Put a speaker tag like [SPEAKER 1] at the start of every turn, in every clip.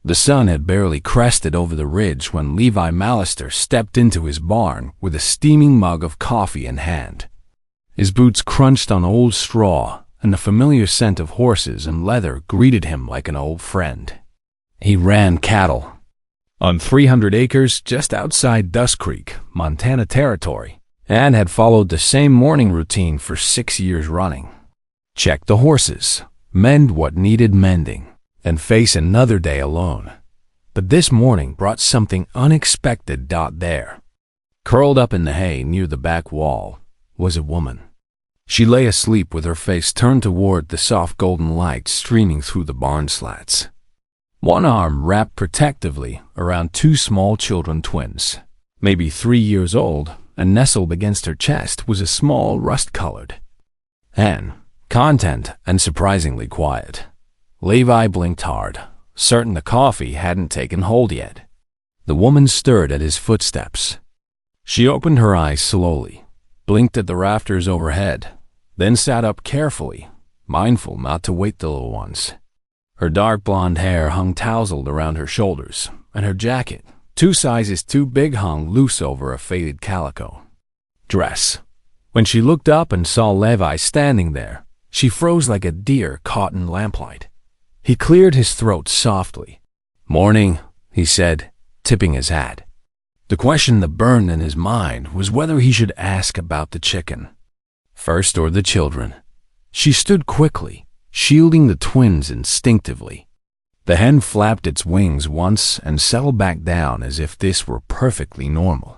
[SPEAKER 1] The sun had barely crested over the ridge when Levi Mallister stepped into his barn with a steaming mug of coffee in hand. His boots crunched on old straw, and the familiar scent of horses and leather greeted him like an old friend. He ran cattle on 300 acres just outside Dust Creek, Montana Territory, and had followed the same morning routine for 6 years running. Check the horses, mend what needed mending, and face another day alone. But this morning brought something unexpected. There, curled up in the hay near the back wall, was a woman. She lay asleep with her face turned toward the soft golden light streaming through the barn slats. One arm wrapped protectively around two small children twins, maybe 3 years old, and nestled against her chest was a small rust-colored hen, content and surprisingly quiet. Levi blinked hard, certain the coffee hadn't taken hold yet. The woman stirred at his footsteps. She opened her eyes slowly, blinked at the rafters overhead, then sat up carefully, mindful not to wake the little ones. Her dark blonde hair hung tousled around her shoulders, and her jacket, 2 sizes too big, hung loose over a faded calico dress. When she looked up and saw Levi standing there, she froze like a deer caught in lamplight. He cleared his throat softly. "Morning," he said, tipping his hat. The question that burned in his mind was whether he should ask about the chicken first or the children. She stood quickly, shielding the twins instinctively. The hen flapped its wings once and settled back down as if this were perfectly normal.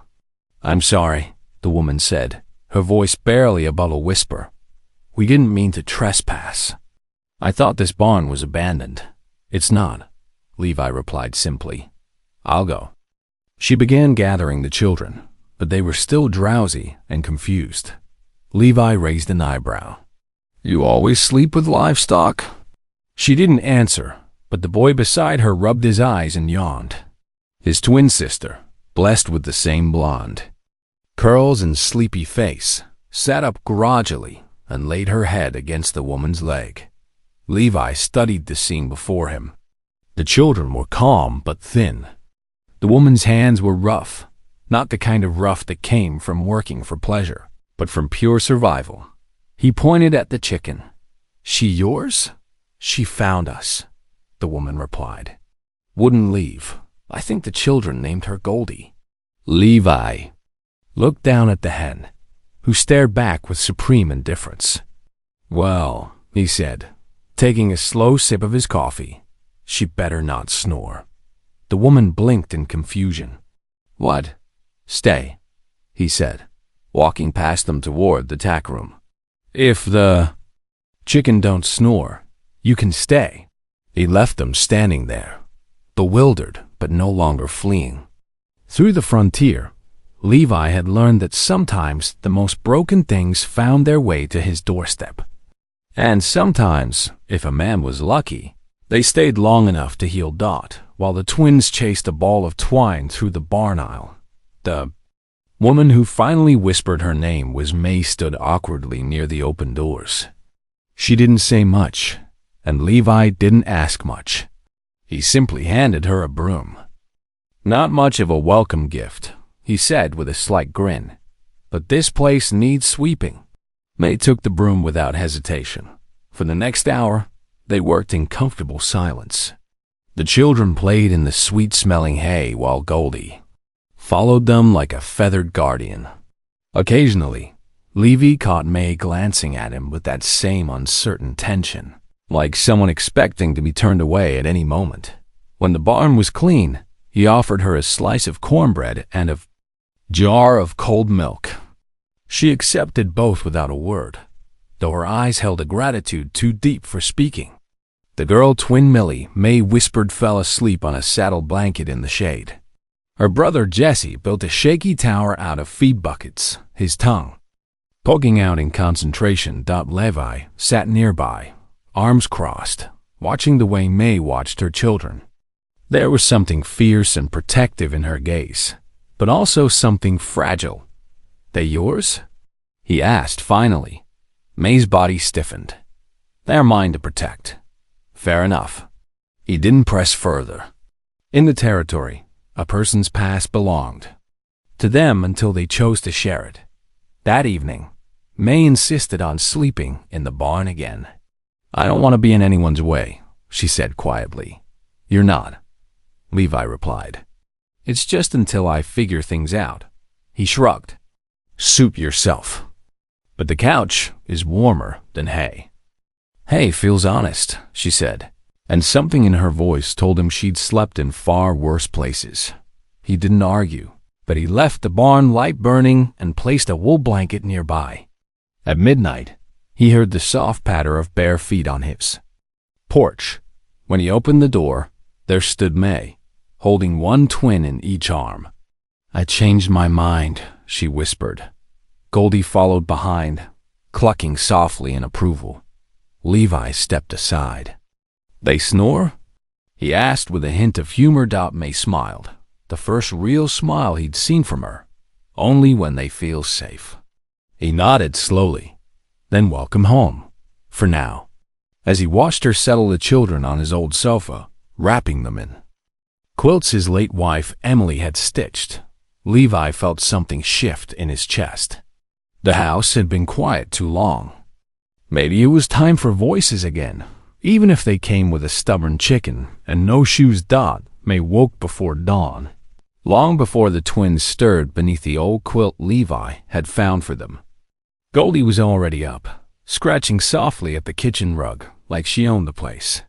[SPEAKER 1] "I'm sorry," the woman said, her voice barely above a whisper. "We didn't mean to trespass. I thought this barn was abandoned." "It's not," Levi replied simply. "I'll go." She began gathering the children, but they were still drowsy and confused. Levi raised an eyebrow. "You always sleep with livestock?" She didn't answer, but the boy beside her rubbed his eyes and yawned. His twin sister, blessed with the same blonde curls and sleepy face, sat up groggy and laid her head against the woman's leg. Levi studied the scene before him. The children were calm but thin. The woman's hands were rough, not the kind of rough that came from working for pleasure, but from pure survival. He pointed at the chicken. "She yours?" "She found us," the woman replied. "Wouldn't leave. I think the children named her Goldie." Levi looked down at the hen, who stared back with supreme indifference. "Well," he said, taking a slow sip of his coffee, "she better not snore." The woman blinked in confusion. "What?" "Stay," he said, walking past them toward the tack room. "If the chicken don't snore, you can stay." He left them standing there, bewildered but no longer fleeing. Through the frontier, Levi had learned that sometimes the most broken things found their way to his doorstep. And sometimes, if a man was lucky, they stayed long enough to heal. While the twins chased a ball of twine through the barn aisle, the woman who finally whispered her name was May stood awkwardly near the open doors. She didn't say much, and Levi didn't ask much. He simply handed her a broom. "Not much of a welcome gift," he said with a slight grin, "but this place needs sweeping." May took the broom without hesitation. For the next hour, they worked in comfortable silence. The children played in the sweet-smelling hay while Goldie followed them like a feathered guardian. Occasionally, Levi caught May glancing at him with that same uncertain tension, like someone expecting to be turned away at any moment. When the barn was clean, he offered her a slice of cornbread and a jar of cold milk. She accepted both without a word, though her eyes held a gratitude too deep for speaking. The girl twin Millie, May whispered, fell asleep on a saddle blanket in the shade. Her brother Jesse built a shaky tower out of feed buckets, his tongue poking out in concentration. Levi sat nearby, arms crossed, watching the way May watched her children. There was something fierce and protective in her gaze, but also something fragile. "They yours?" he asked finally. May's body stiffened. "They're mine to protect." "Fair enough." He didn't press further. In the territory, a person's past belonged to them until they chose to share it. That evening, May insisted on sleeping in the barn again. "I don't want to be in anyone's way," she said quietly. "You're not," Levi replied. "It's just until I figure things out." He shrugged. "Suit yourself. But the couch is warmer than hay." "Hay feels honest," she said, and something in her voice told him she'd slept in far worse places. He didn't argue, but he left the barn light burning and placed a wool blanket nearby. At midnight, he heard the soft patter of bare feet on his porch. When he opened the door, there stood May, holding one twin in each arm. "I changed my mind," she whispered. Goldie followed behind, clucking softly in approval. Levi stepped aside. "They snore?" he asked with a hint of humor. May smiled, the first real smile he'd seen from her. "Only when they feel safe." He nodded slowly. "Then welcome home, for now," as he watched her settle the children on his old sofa, wrapping them in quilts his late wife Emily had stitched. Levi felt something shift in his chest. The house had been quiet too long. Maybe it was time for voices again, even if they came with a stubborn chicken and no shoes. May woke before dawn, long before the twins stirred beneath the old quilt Levi had found for them. Goldie was already up, scratching softly at the kitchen rug like she owned the place.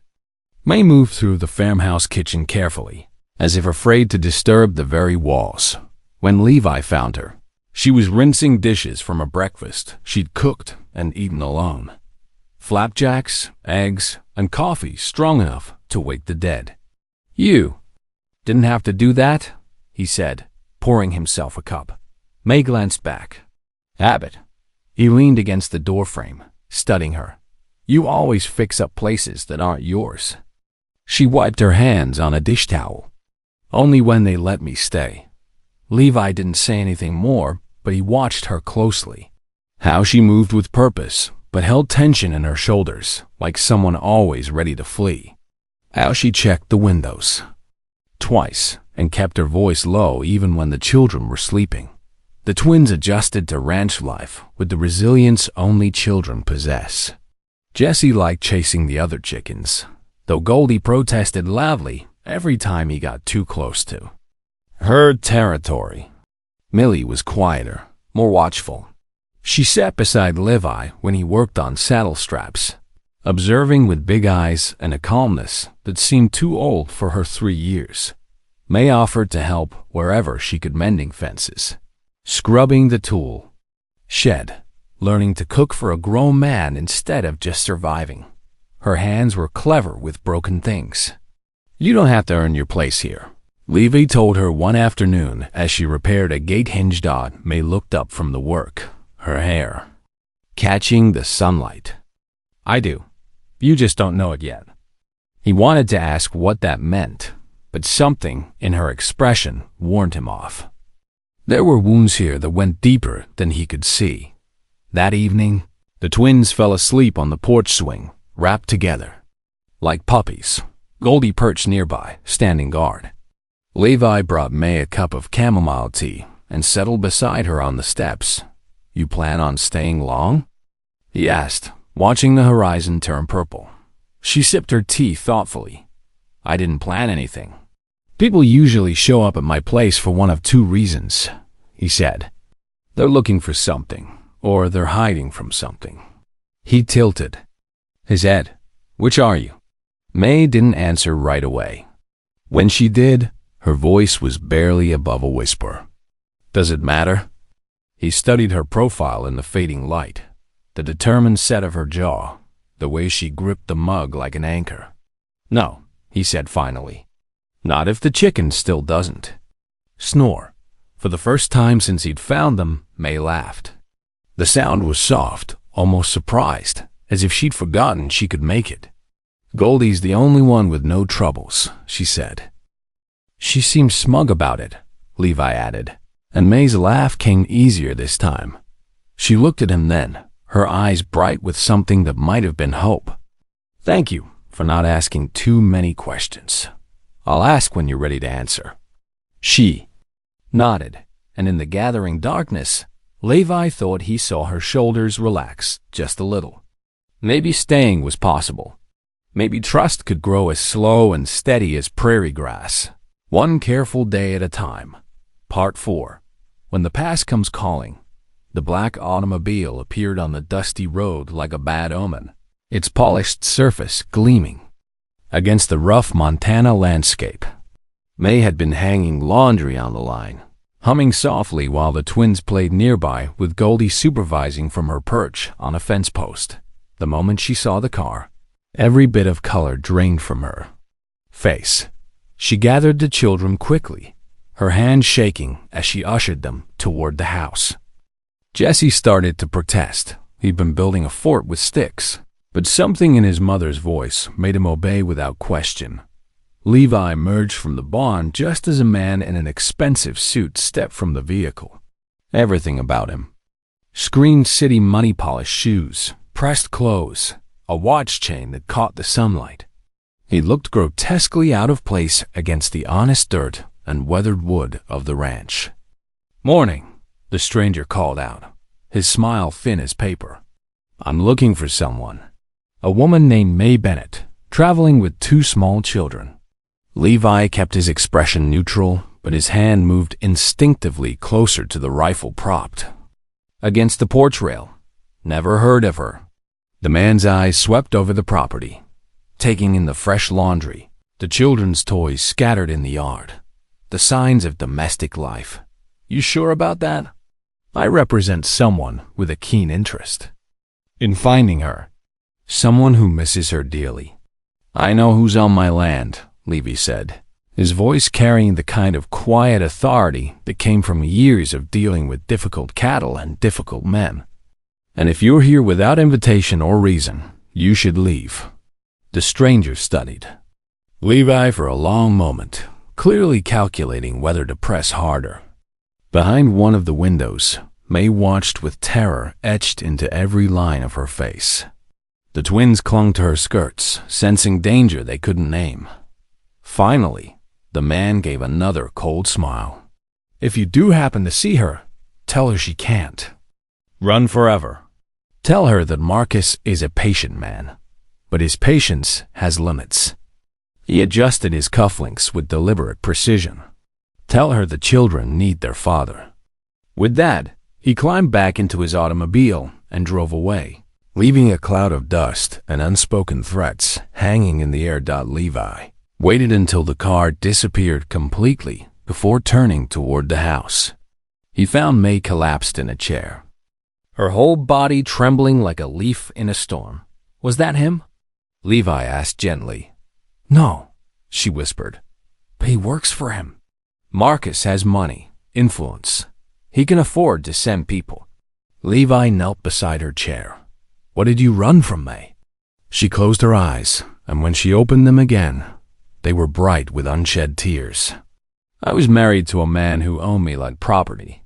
[SPEAKER 1] May moved through the farmhouse kitchen carefully, as if afraid to disturb the very walls. When Levi found her, she was rinsing dishes from a breakfast she'd cooked and eaten alone. Flapjacks, eggs, and coffee strong enough to wake the dead. "You didn't have to do that," he said, pouring himself a cup. May glanced back. "Habit." He leaned against the doorframe, studying her. "You always fix up places that aren't yours." She wiped her hands on a dish towel. "Only when they let me stay." Levi didn't say anything more, but he watched her closely. How she moved with purpose, but held tension in her shoulders, like someone always ready to flee. How she checked the windows twice and kept her voice low even when the children were sleeping. The twins adjusted to ranch life with the resilience only children possess. Jesse liked chasing the other chickens, though Goldie protested loudly every time he got too close to her territory. Millie was quieter, more watchful. She sat beside Levi when he worked on saddle straps, observing with big eyes and a calmness that seemed too old for her 3 years. May offered to help wherever she could, mending fences, scrubbing the tool shed, learning to cook for a grown man instead of just surviving. Her hands were clever with broken things. "You don't have to earn your place here," Levi told her one afternoon as she repaired a gate hinge. May looked up from the work, her hair catching the sunlight. "I do. You just don't know it yet." He wanted to ask what that meant, but something in her expression warned him off. There were wounds here that went deeper than he could see. That evening, the twins fell asleep on the porch swing, wrapped together. Like puppies, Goldie perched nearby, standing guard. Levi brought May a cup of chamomile tea and settled beside her on the steps. "You plan on staying long?" he asked, watching the horizon turn purple. She sipped her tea thoughtfully. "I didn't plan anything. People usually show up at my place for one of two reasons," he said. "They're looking for something, or they're hiding from something." He tilted his head. "Which are you?" May didn't answer right away. When she did, her voice was barely above a whisper. "Does it matter?" He studied her profile in the fading light, the determined set of her jaw, the way she gripped the mug like an anchor. "No," he said finally. "Not if the chicken still doesn't snore." For the first time since he'd found them, May laughed. The sound was soft, almost surprised, as if she'd forgotten she could make it. "Goldie's the only one with no troubles," she said. "She seems smug about it," Levi added, and May's laugh came easier this time. She looked at him then, her eyes bright with something that might have been hope. "Thank you for not asking too many questions." I'll ask when you're ready to answer." She nodded, and in the gathering darkness, Levi thought he saw her shoulders relax just a little. Maybe staying was possible. Maybe trust could grow as slow and steady as prairie grass. One careful day at a time. Part 4. When the past comes calling. The black automobile appeared on the dusty road like a bad omen, its polished surface gleaming against the rough Montana landscape. May had been hanging laundry on the line, humming softly while the twins played nearby, with Goldie supervising from her perch on a fence post. The moment she saw the car, every bit of color drained from her face. She gathered the children quickly, her hand shaking as she ushered them toward the house. Jesse started to protest. He'd been building a fort with sticks, but something in his mother's voice made him obey without question. Levi emerged from the barn just as a man in an expensive suit stepped from the vehicle. Everything about him: Screen City money-polished shoes, pressed clothes, a watch chain that caught the sunlight. He looked grotesquely out of place against the honest dirt and weathered wood of the ranch. "Morning," the stranger called out, his smile thin as paper. "I'm looking for someone." A woman named May Bennett, traveling with 2 small children. Levi kept his expression neutral, but his hand moved instinctively closer to the rifle propped against the porch rail. "Never heard of her." The man's eyes swept over the property, taking in the fresh laundry, the children's toys scattered in the yard, the signs of domestic life. "You sure about that?" "I represent someone with a keen interest in finding her, someone who misses her dearly." "I know who's on my land," Levi said, his voice carrying the kind of quiet authority that came from years of dealing with difficult cattle and difficult men. "And if you're here without invitation or reason, you should leave." The stranger studied Levi for a long moment, clearly calculating whether to press harder. Behind one of the windows, May watched with terror etched into every line of her face. The twins clung to her skirts, sensing danger they couldn't name. Finally, the man gave another cold smile. "If you do happen to see her, tell her she can't run forever. Tell her that Marcus is a patient man, but his patience has limits." He adjusted his cufflinks with deliberate precision. "Tell her the children need their father." With that, he climbed back into his automobile and drove away, leaving a cloud of dust and unspoken threats hanging in the air. Levi waited until the car disappeared completely before turning toward the house. He found May collapsed in a chair, her whole body trembling like a leaf in a storm. "Was that him?" Levi asked gently. "No," she whispered, "but he works for him. Marcus has money, influence. He can afford to send people." Levi knelt beside her chair. "What did you run from, May?" She closed her eyes, and when she opened them again, they were bright with unshed tears. "I was married to a man who owned me like property,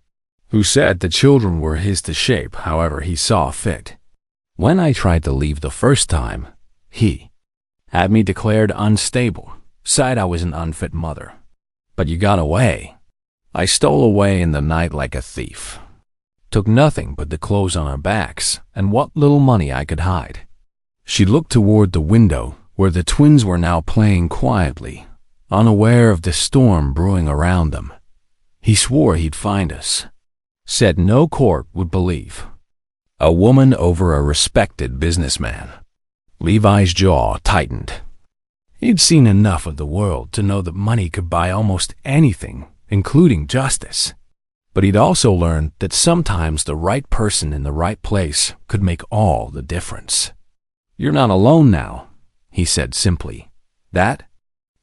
[SPEAKER 1] who said the children were his to shape however he saw fit. When I tried to leave the first time, he had me declared unstable, said I was an unfit mother. But you got away. I stole away in the night like a thief. Took nothing but the clothes on our backs and what little money I could hide." She looked toward the window where the twins were now playing quietly, unaware of the storm brewing around them. "He swore he'd find us. Said no court would believe. A woman over a respected businessman." Levi's jaw tightened. He'd seen enough of the world to know that money could buy almost anything, including justice. But he'd also learned that sometimes the right person in the right place could make all the difference. "You're not alone now," he said simply. That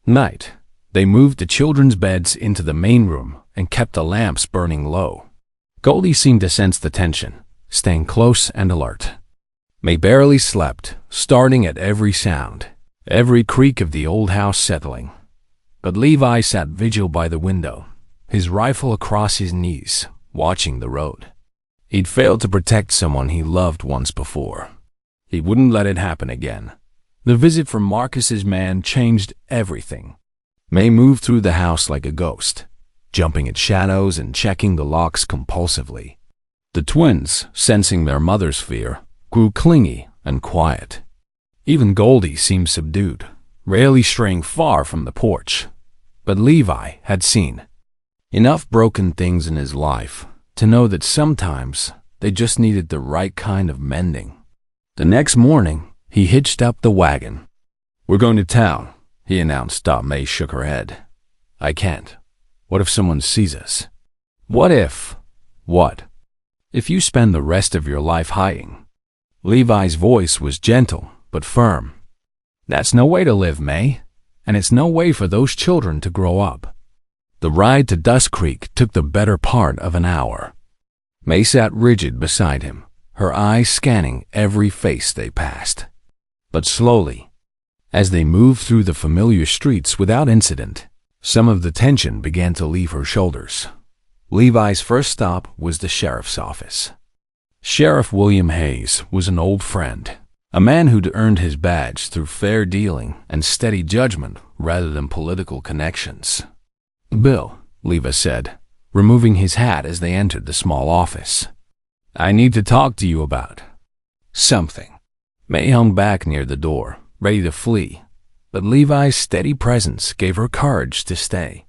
[SPEAKER 1] night, they moved the children's beds into the main room and kept the lamps burning low. Goldie seemed to sense the tension, staying close and alert. May barely slept, starting at every sound, every creak of the old house settling. But Levi sat vigil by the window, his rifle across his knees, watching the road. He'd failed to protect someone he loved once before. He wouldn't let it happen again. The visit from Marcus's man changed everything. May moved through the house like a ghost, jumping at shadows and checking the locks compulsively. The twins, sensing their mother's fear, grew clingy and quiet. Even Goldie seemed subdued, rarely straying far from the porch. But Levi had seen enough broken things in his life to know that sometimes they just needed the right kind of mending. The next morning, he hitched up the wagon. "We're going to town," he announced. May shook her head. "I can't. What if someone sees us?" "What if?" "What? If you spend the rest of your life hiding?" Levi's voice was gentle but firm. "That's no way to live, May, and it's no way for those children to grow up." The ride to Dust Creek took the better part of an hour. May sat rigid beside him, her eyes scanning every face they passed. But slowly, as they moved through the familiar streets without incident, some of the tension began to leave her shoulders. Levi's first stop was the sheriff's office. Sheriff William Hayes was an old friend, a man who'd earned his badge through fair dealing and steady judgment rather than political connections. "Bill," Levi said, removing his hat as they entered the small office, "I need to talk to you about something." May hung back near the door, ready to flee, but Levi's steady presence gave her courage to stay.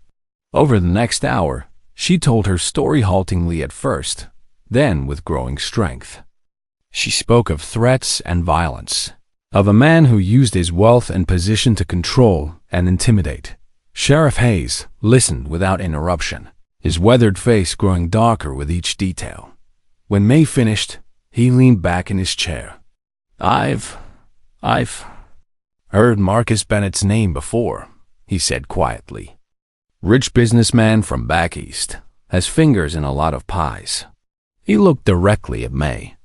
[SPEAKER 1] Over the next hour, she told her story haltingly at first, then with growing strength. She spoke of threats and violence, of a man who used his wealth and position to control and intimidate. Sheriff Hayes listened without interruption, his weathered face growing darker with each detail. When May finished, he leaned back in his chair. I've heard Marcus Bennett's name before," he said quietly. "Rich businessman from back east, has fingers in a lot of pies." He looked directly at May.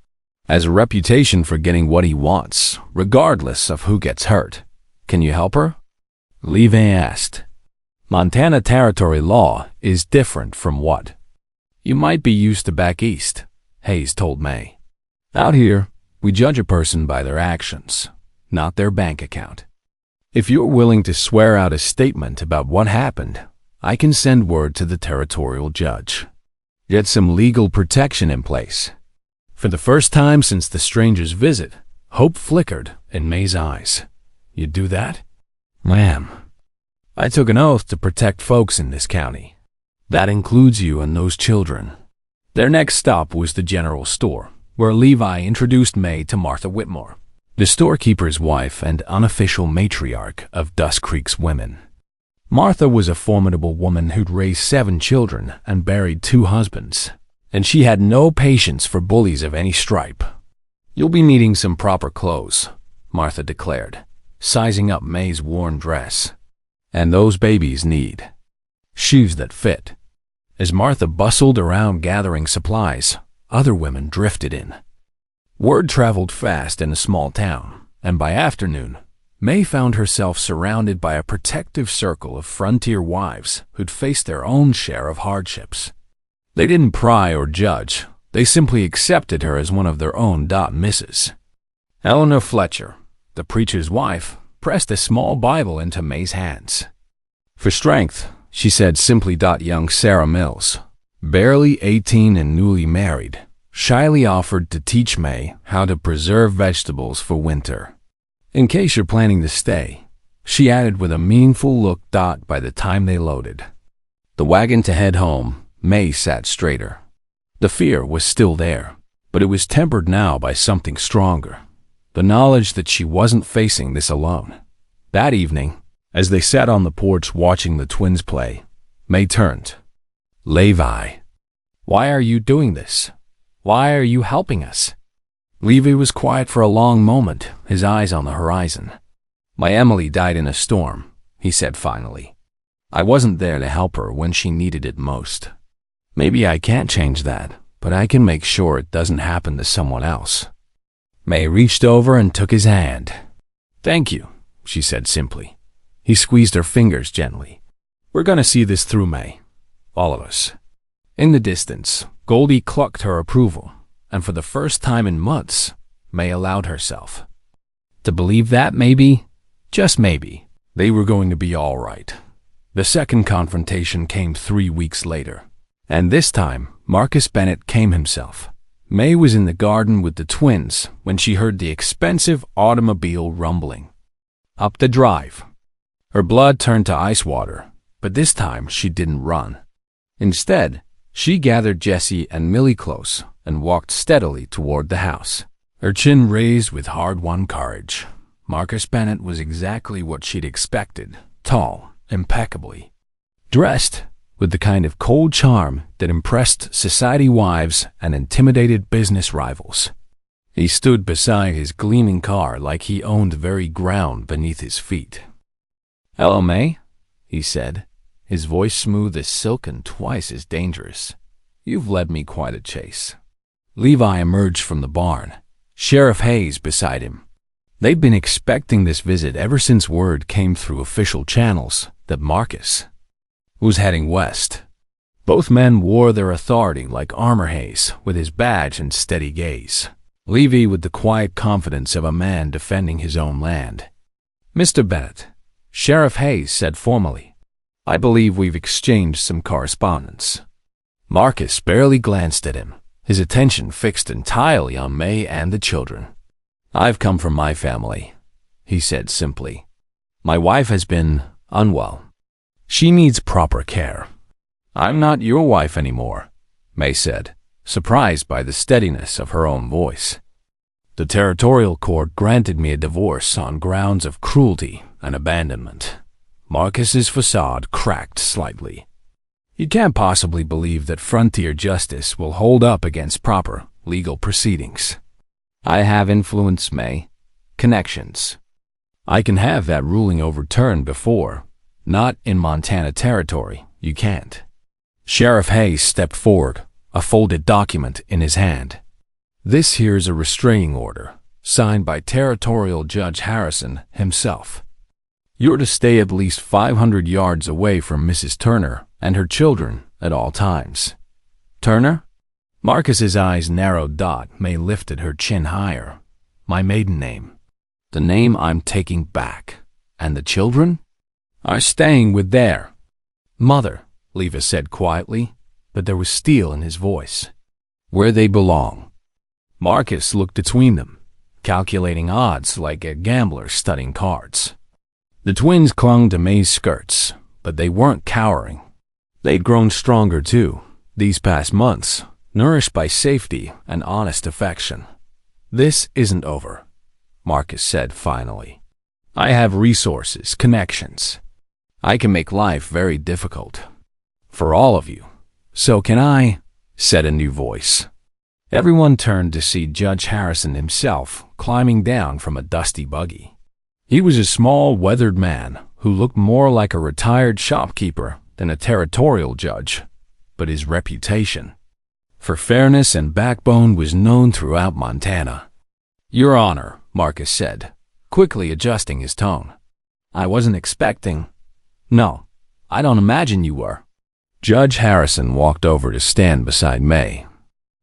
[SPEAKER 1] "Has a reputation for getting what he wants, regardless of who gets hurt. Can you help her?" Levi asked. "Montana territory law is different from what you might be used to back east," Hayes told May. "Out here, we judge a person by their actions, not their bank account. If you're willing to swear out a statement about what happened, I can send word to the territorial judge. Get some legal protection in place." For the first time since the stranger's visit, hope flickered in May's eyes. "You'd do that?" "Ma'am, I took an oath to protect folks in this county. That includes you and those children." Their next stop was the general store, where Levi introduced May to Martha Whitmore, the storekeeper's wife and unofficial matriarch of Dust Creek's women. Martha was a formidable woman who'd raised 7 children and buried 2 husbands, and she had no patience for bullies of any stripe. "You'll be needing some proper clothes," Martha declared, sizing up May's worn dress. "And those babies need shoes that fit." As Martha bustled around gathering supplies, other women drifted in. Word traveled fast in a small town, and by afternoon, May found herself surrounded by a protective circle of frontier wives who'd faced their own share of hardships. They didn't pry or judge, they simply accepted her as one of their own. Mrs. Eleanor Fletcher, the preacher's wife, pressed a small Bible into May's hands. "For strength," she said simply. Young Sarah Mills, barely 18 and newly married, shyly offered to teach May how to preserve vegetables for winter. "In case you're planning to stay," she added with a meaningful look. By the time they loaded the wagon to head home, May sat straighter. The fear was still there, but it was tempered now by something stronger, the knowledge that she wasn't facing this alone. That evening, as they sat on the porch watching the twins play, May turned. "Levi, why are you doing this? Why are you helping us?" Levi was quiet for a long moment, his eyes on the horizon. "My Emily died in a storm," he said finally. "I wasn't there to help her when she needed it most. Maybe I can't change that, but I can make sure it doesn't happen to someone else." May reached over and took his hand. "Thank you," she said simply. He squeezed her fingers gently. "We're gonna see this through, May. All of us." In the distance, Goldie clucked her approval, and for the first time in months, May allowed herself to believe that maybe, just maybe, they were going to be all right. The second confrontation came 3 weeks later, and this time Marcus Bennett came himself. May was in the garden with the twins when she heard the expensive automobile rumbling up the drive. Her blood turned to ice water, but this time she didn't run. Instead, she gathered Jesse and Millie close and walked steadily toward the house, her chin raised with hard-won courage. Marcus Bennett was exactly what she'd expected, tall, impeccably dressed, with the kind of cold charm that impressed society wives and intimidated business rivals. He stood beside his gleaming car like he owned the very ground beneath his feet. "Hello, May," he said, his voice smooth as silk and twice as dangerous. "You've led me quite a chase." Levi emerged from the barn, Sheriff Hayes beside him. They'd been expecting this visit ever since word came through official channels that Marcus was heading west. Both men wore their authority like armor. Hayes with his badge and steady gaze, Levi with the quiet confidence of a man defending his own land. "Mr. Bennett," Sheriff Hayes said formally, "I believe we've exchanged some correspondence." Marcus barely glanced at him, his attention fixed entirely on May and the children. "I've come from my family," he said simply. "My wife has been unwell. She needs proper care." "I'm not your wife anymore," May said, surprised by the steadiness of her own voice. "The territorial court granted me a divorce on grounds of cruelty and abandonment." Marcus's facade cracked slightly. "You can't possibly believe that frontier justice will hold up against proper legal proceedings." "I have influence, May. Connections. I can have that ruling overturned before. Not in Montana territory, you can't." Sheriff Hayes stepped forward, a folded document in his hand. "This here's a restraining order, signed by Territorial Judge Harrison himself. You're to stay at least 500 yards away from Mrs. Turner and her children at all times." "Turner?" Marcus's eyes narrowed. May lifted her chin higher. "My maiden name. The name I'm taking back. And the children are staying with their mother," Levi said quietly, but there was steel in his voice. "Where they belong." Marcus looked between them, calculating odds like a gambler studying cards. The twins clung to May's skirts, but they weren't cowering. They'd grown stronger too, these past months, nourished by safety and honest affection. "This isn't over," Marcus said finally. "I have resources, connections. I can make life very difficult. For all of you. So can I," said a new voice. Everyone turned to see Judge Harrison himself climbing down from a dusty buggy. He was a small, weathered man who looked more like a retired shopkeeper than a territorial judge, but his reputation for fairness and backbone was known throughout Montana. "Your Honor," Marcus said, quickly adjusting his tone. "I wasn't expecting—" "No, I don't imagine you were." Judge Harrison walked over to stand beside May.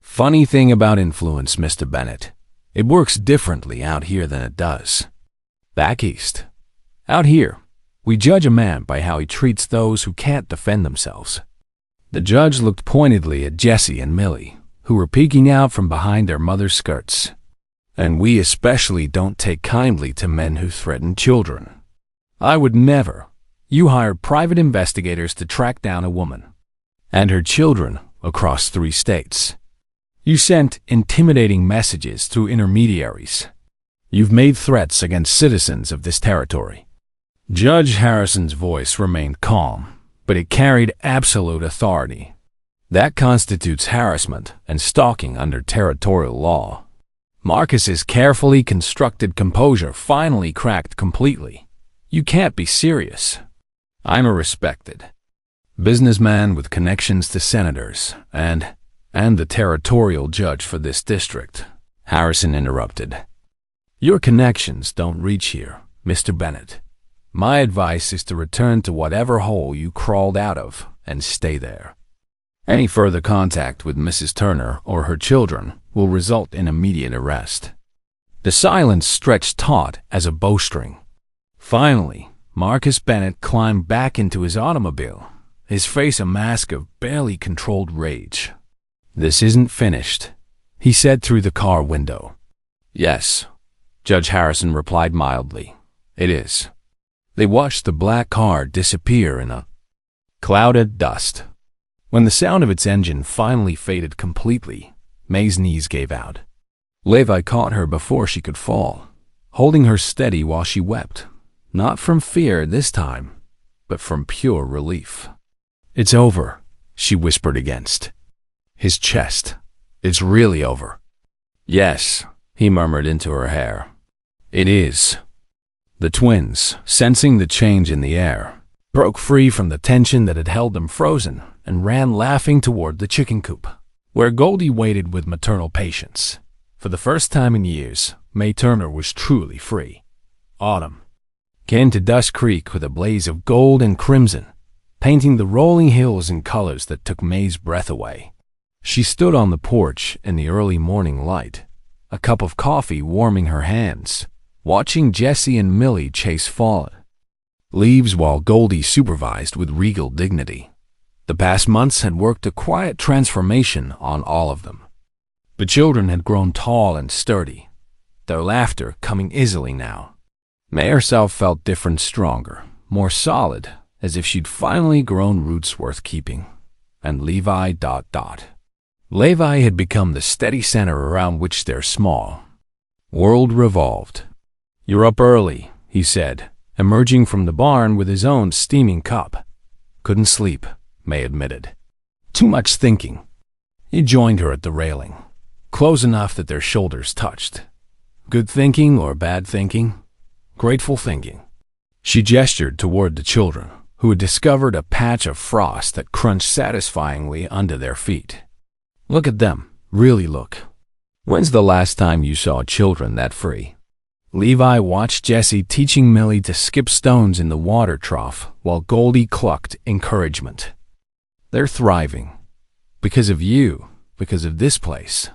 [SPEAKER 1] "Funny thing about influence, Mr. Bennett. It works differently out here than it does back east. Out here, we judge a man by how he treats those who can't defend themselves." The judge looked pointedly at Jesse and Millie, who were peeking out from behind their mother's skirts. "And we especially don't take kindly to men who threaten children. I would never. You hired private investigators to track down a woman and her children across 3 states. You sent intimidating messages through intermediaries. You've made threats against citizens of this territory." Judge Harrison's voice remained calm, but it carried absolute authority. "That constitutes harassment and stalking under territorial law." Marcus's carefully constructed composure finally cracked completely. "You can't be serious. I'm a respected businessman with connections to senators and the territorial judge for this district," Harrison interrupted. "Your connections don't reach here, Mr. Bennett. My advice is to return to whatever hole you crawled out of and stay there. Any further contact with Mrs. Turner or her children will result in immediate arrest." The silence stretched taut as a bowstring. Finally, Marcus Bennett climbed back into his automobile, his face a mask of barely controlled rage. "This isn't finished," he said through the car window. "Yes," Judge Harrison replied mildly. "It is." They watched the black car disappear in a cloud of dust. When the sound of its engine finally faded completely, May's knees gave out. Levi caught her before she could fall, holding her steady while she wept, not from fear this time, but from pure relief. "It's over," she whispered against his chest. "It's really over." "Yes," he murmured into her hair. "It is." The twins, sensing the change in the air, broke free from the tension that had held them frozen and ran laughing toward the chicken coop, where Goldie waited with maternal patience. For the first time in years, May Turner was truly free. Autumn came to Dust Creek with a blaze of gold and crimson, painting the rolling hills in colors that took May's breath away. She stood on the porch in the early morning light, a cup of coffee warming her hands, watching Jesse and Millie chase fallen leaves while Goldie supervised with regal dignity. The past months had worked a quiet transformation on all of them. The children had grown tall and sturdy, their laughter coming easily now. May herself felt different, stronger, more solid, as if she'd finally grown roots worth keeping. And Levi ... Levi had become the steady center around which their small world revolved. "You're up early," he said, emerging from the barn with his own steaming cup. "Couldn't sleep," May admitted. "Too much thinking." He joined her at the railing, close enough that their shoulders touched. "Good thinking or bad thinking?" "Grateful thinking." She gestured toward the children, who had discovered a patch of frost that crunched satisfyingly under their feet. "Look at them, really look. When's the last time you saw children that free?" Levi watched Jesse teaching Millie to skip stones in the water trough while Goldie clucked encouragement. "They're thriving. Because of you, because of this place."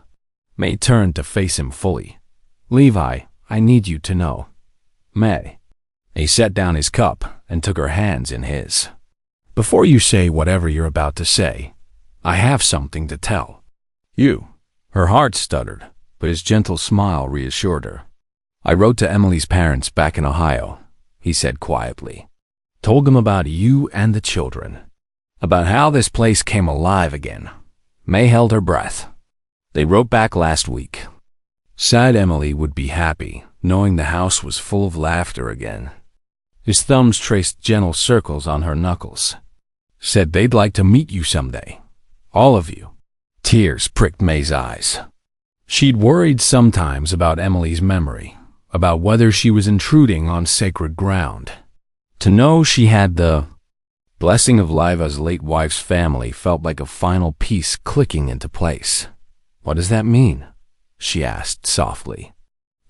[SPEAKER 1] May turned to face him fully. "Levi, I need you to know." "May." He set down his cup and took her hands in his. "Before you say whatever you're about to say, I have something to tell you." Her heart stuttered, but his gentle smile reassured her. "I wrote to Emily's parents back in Ohio," he said quietly. "Told them about you and the children. About how this place came alive again." May held her breath. "They wrote back last week. Said Emily would be happy, knowing the house was full of laughter again." His thumbs traced gentle circles on her knuckles. "Said they'd like to meet you someday. All of you." Tears pricked May's eyes. She'd worried sometimes about Emily's memory, about whether she was intruding on sacred ground. To know she had the blessing of Liva's late wife's family felt like a final piece clicking into place. "What does that mean?" she asked softly.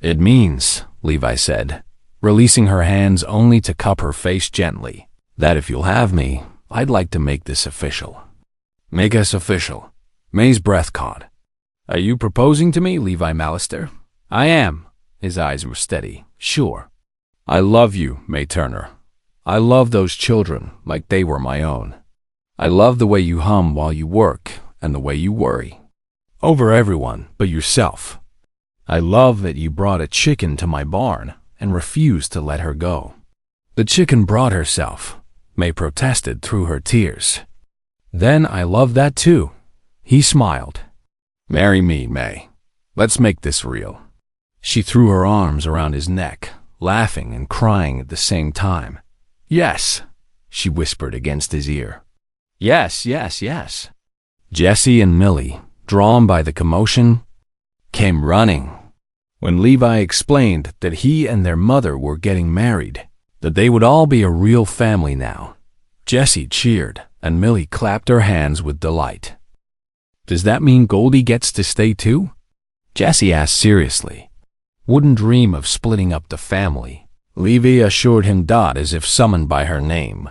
[SPEAKER 1] "It means," Levi said, releasing her hands only to cup her face gently, "that if you'll have me, I'd like to make this official." "Make us official." May's breath caught. "Are you proposing to me, Levi Mallister?" "I am." His eyes were steady. "Sure." "I love you, May Turner. I love those children like they were my own. I love the way you hum while you work and the way you worry. Over everyone but yourself. I love that you brought a chicken to my barn and refused to let her go." "The chicken brought herself," May protested through her tears. "Then I love that too." He smiled. "Marry me, May. Let's make this real." She threw her arms around his neck, laughing and crying at the same time. "Yes," she whispered against his ear. "Yes, yes, yes." Jesse and Millie, drawn by the commotion, came running. When Levi explained that he and their mother were getting married, that they would all be a real family now, Jesse cheered and Millie clapped her hands with delight. "Does that mean Goldie gets to stay too?" Jesse asked seriously. "Wouldn't dream of splitting up the family," Levi assured him as if summoned by her name.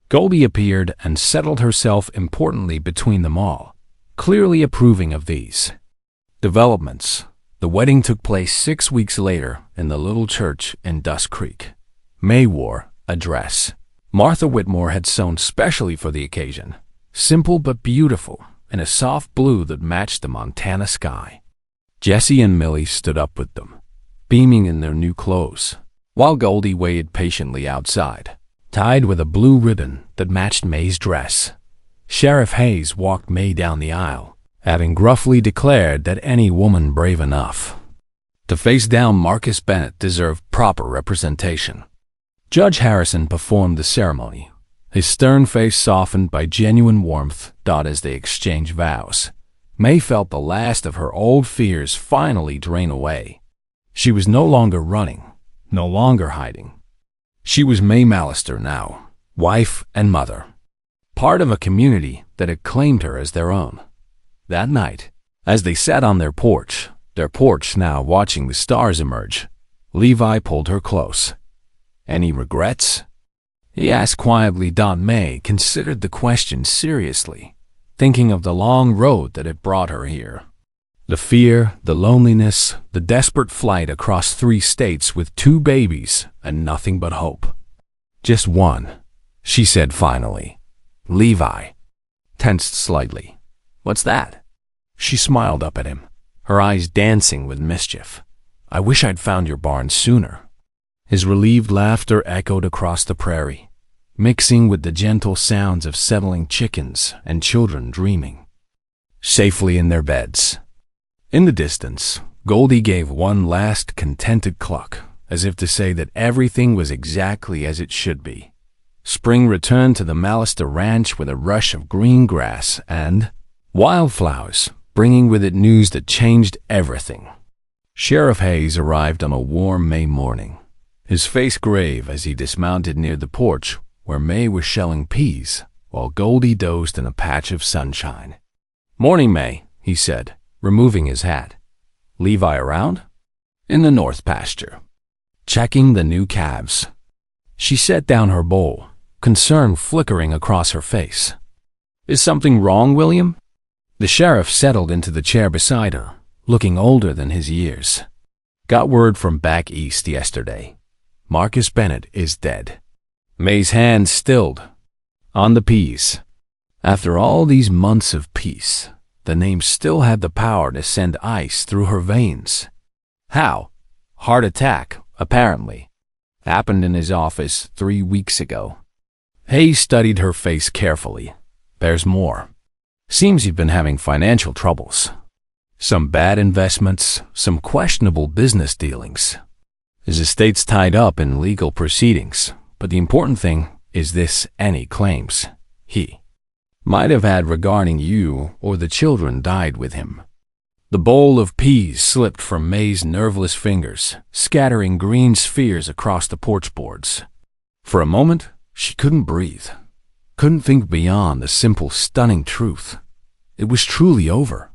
[SPEAKER 1] Goldie appeared and settled herself importantly between them all, clearly approving of these developments. The wedding took place 6 weeks later in the little church in Dust Creek. May wore a dress Martha Whitmore had sewn specially for the occasion, simple but beautiful, in a soft blue that matched the Montana sky. Jessie and Millie stood up with them, beaming in their new clothes, while Goldie waited patiently outside, tied with a blue ribbon that matched May's dress. Sheriff Hayes walked May down the aisle, having gruffly declared that any woman brave enough to face down Marcus Bennett deserved proper representation. Judge Harrison performed the ceremony, his stern face softened by genuine warmth as they exchanged vows. May felt the last of her old fears finally drain away. She was no longer running, no longer hiding. She was May Mallister now, wife and mother, part of a community that had claimed her as their own. That night, as they sat on their porch now watching the stars emerge, Levi pulled her close. "Any regrets?" he asked quietly. May considered the question seriously, thinking of the long road that had brought her here. The fear, the loneliness, the desperate flight across 3 states with 2 babies and nothing but hope. "Just one," she said finally. Levi tensed slightly. "What's that?" She smiled up at him, her eyes dancing with mischief. "I wish I'd found your barn sooner." His relieved laughter echoed across the prairie, mixing with the gentle sounds of settling chickens and children dreaming safely in their beds. In the distance, Goldie gave one last contented cluck, as if to say that everything was exactly as it should be. Spring returned to the Mallister ranch with a rush of green grass and wildflowers, bringing with it news that changed everything. Sheriff Hayes arrived on a warm May morning, his face grave as he dismounted near the porch where May was shelling peas, while Goldie dozed in a patch of sunshine. "Morning, May," he said, removing his hat. "Levi around?" "In the north pasture, checking the new calves." She set down her bowl, concern flickering across her face. "Is something wrong, William?" The sheriff settled into the chair beside her, looking older than his years. "Got word from back east yesterday. Marcus Bennett is dead." May's hand stilled on the peas. After all these months of peace, the name still had the power to send ice through her veins. "How?" "Heart attack, apparently. Happened in his office 3 weeks ago." Hayes studied her face carefully. "There's more. Seems you've been having financial troubles. Some bad investments, some questionable business dealings. His estate's tied up in legal proceedings, but the important thing is this: any claims he might have had regarding you or the children died with him." The bowl of peas slipped from May's nerveless fingers, scattering green spheres across the porch boards. For a moment, she couldn't breathe, couldn't think beyond the simple, stunning truth. It was truly over.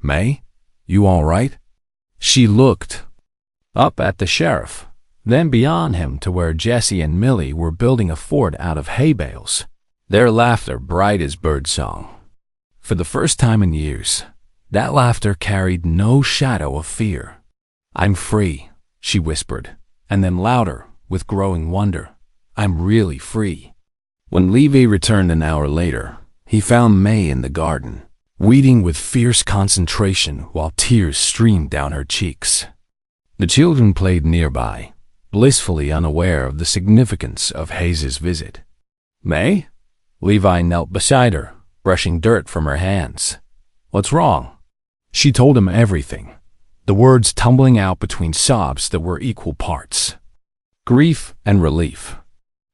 [SPEAKER 1] "May, you all right?" She looked up at the sheriff, then beyond him to where Jessie and Millie were building a fort out of hay bales, their laughter bright as birdsong. For the first time in years, that laughter carried no shadow of fear. "I'm free," she whispered, and then louder, with growing wonder, "I'm really free." When Levi returned an hour later, he found May in the garden, weeding with fierce concentration while tears streamed down her cheeks. The children played nearby, blissfully unaware of the significance of Hayes's visit. "May?" Levi knelt beside her, brushing dirt from her hands. "What's wrong?" She told him everything, the words tumbling out between sobs that were equal parts grief and relief.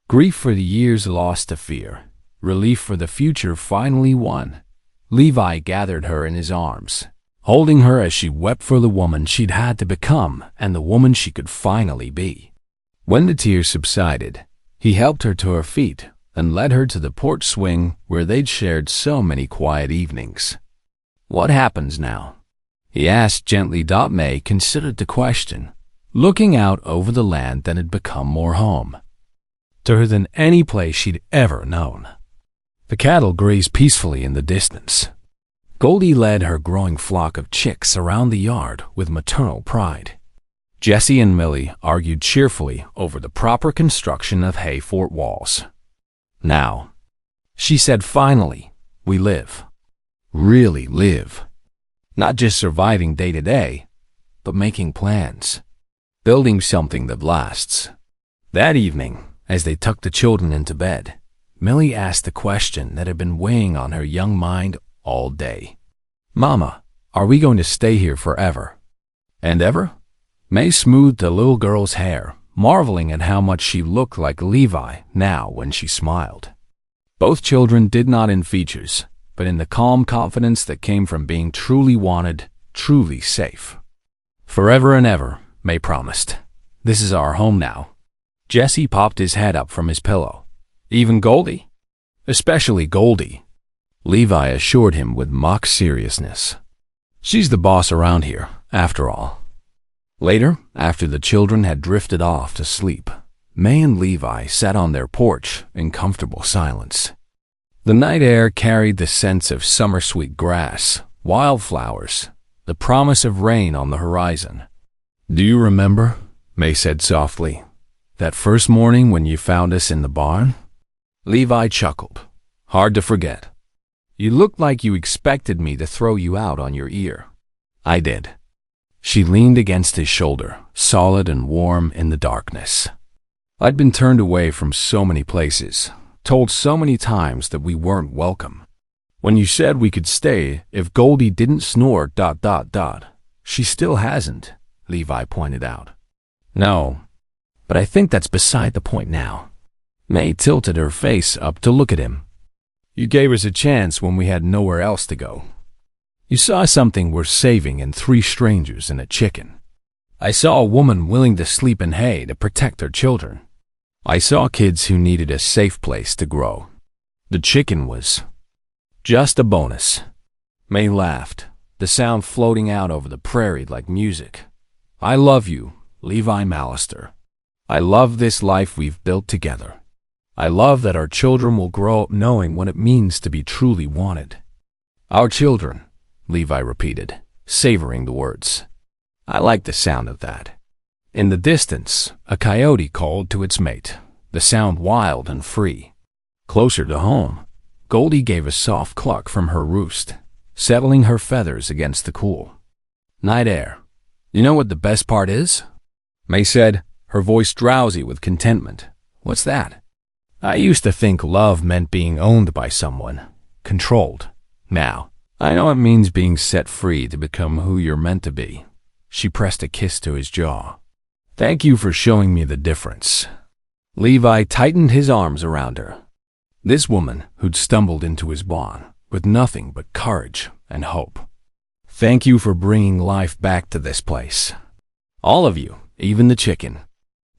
[SPEAKER 1] Grief for the years lost to fear, relief for the future finally won. Levi gathered her in his arms, holding her as she wept for the woman she'd had to become and the woman she could finally be. When the tears subsided, he helped her to her feet and led her to the porch swing where they'd shared so many quiet evenings. "What happens now?" he asked gently. May considered the question, looking out over the land that had become more home to her than any place she'd ever known. The cattle grazed peacefully in the distance. Goldie led her growing flock of chicks around the yard with maternal pride. Jessie and Millie argued cheerfully over the proper construction of hay fort walls. "Now," she said finally, "we live. Really live. Not just surviving day to day, but making plans. Building something that lasts." That evening, as they tucked the children into bed, Millie asked the question that had been weighing on her young mind all day. "Mama, are we going to stay here forever and ever?" May smoothed the little girl's hair, marveling at how much she looked like Levi now when she smiled. Both children did not in features, but in the calm confidence that came from being truly wanted, truly safe. "Forever and ever," May promised. "This is our home now." Jessie popped his head up from his pillow. "Even Goldie?" "Especially Goldie," Levi assured him with mock seriousness. "She's the boss around here, after all." Later, after the children had drifted off to sleep, May and Levi sat on their porch in comfortable silence. The night air carried the scents of summer-sweet grass, wildflowers, the promise of rain on the horizon. "Do you remember," May said softly, "that first morning when you found us in the barn?" Levi chuckled. "Hard to forget. You looked like you expected me to throw you out on your ear." "I did." She leaned against his shoulder, solid and warm in the darkness. "I'd been turned away from so many places, told so many times that we weren't welcome. When you said we could stay if Goldie didn't snore ... She still hasn't," Levi pointed out. "No, but I think that's beside the point now." May tilted her face up to look at him. "You gave us a chance when we had nowhere else to go. You saw something worth saving in 3 strangers and a chicken. I saw a woman willing to sleep in hay to protect her children. I saw kids who needed a safe place to grow. The chicken was just a bonus." May laughed, the sound floating out over the prairie like music. "I love you, Levi Mallister. I love this life we've built together. I love that our children will grow up knowing what it means to be truly wanted." "Our children," Levi repeated, savoring the words. "I like the sound of that." In the distance, a coyote called to its mate, the sound wild and free. Closer to home, Goldie gave a soft cluck from her roost, settling her feathers against the cool night air. "You know what the best part is?" May said, her voice drowsy with contentment. "What's that?" "I used to think love meant being owned by someone, controlled. Now, I know it means being set free to become who you're meant to be." She pressed a kiss to his jaw. "Thank you for showing me the difference." Levi tightened his arms around her. This woman who'd stumbled into his barn with nothing but courage and hope. "Thank you for bringing life back to this place. All of you, even the chicken."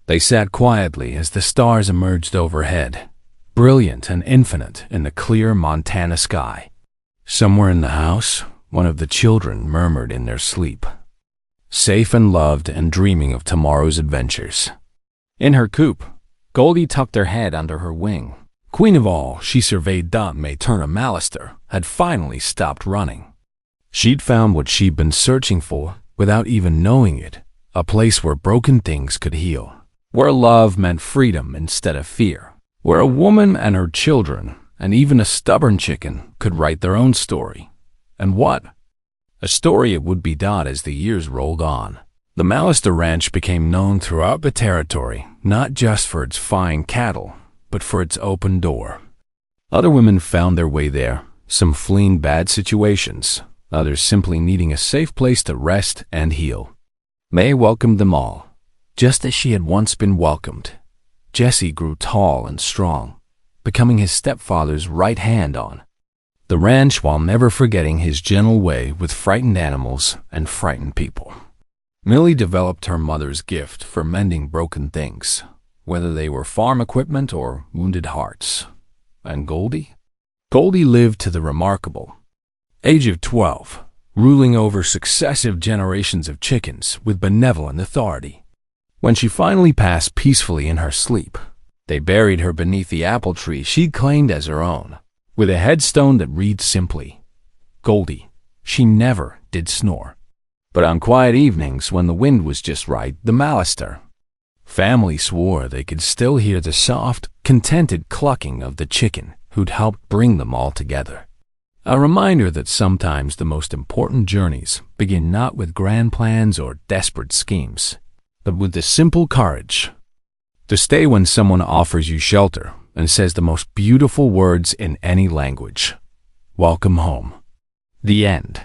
[SPEAKER 1] They sat quietly as the stars emerged overhead, brilliant and infinite in the clear Montana sky. Somewhere in the house, one of the children murmured in their sleep, safe and loved and dreaming of tomorrow's adventures. In her coop, Goldie tucked her head under her wing. Queen of all, she surveyed May Turner Mallister, had finally stopped running. She'd found what she'd been searching for without even knowing it, a place where broken things could heal, where love meant freedom instead of fear, where a woman and her children, and even a stubborn chicken, could write their own story. And what a story it would be as the years rolled on. The Mallister Ranch became known throughout the territory, not just for its fine cattle, but for its open door. Other women found their way there, some fleeing bad situations, others simply needing a safe place to rest and heal. May welcomed them all, just as she had once been welcomed. Jessie grew tall and strong, becoming his stepfather's right hand on the ranch while never forgetting his gentle way with frightened animals and frightened people. Millie developed her mother's gift for mending broken things, whether they were farm equipment or wounded hearts. And Goldie? Goldie lived to the remarkable age of 12, ruling over successive generations of chickens with benevolent authority. When she finally passed peacefully in her sleep, they buried her beneath the apple tree she'd claimed as her own, with a headstone that read simply, "Goldie, she never did snore." But on quiet evenings, when the wind was just right, the Mallister family swore they could still hear the soft, contented clucking of the chicken who'd helped bring them all together. A reminder that sometimes the most important journeys begin not with grand plans or desperate schemes, but with the simple courage to stay when someone offers you shelter and says the most beautiful words in any language. Welcome home. The end.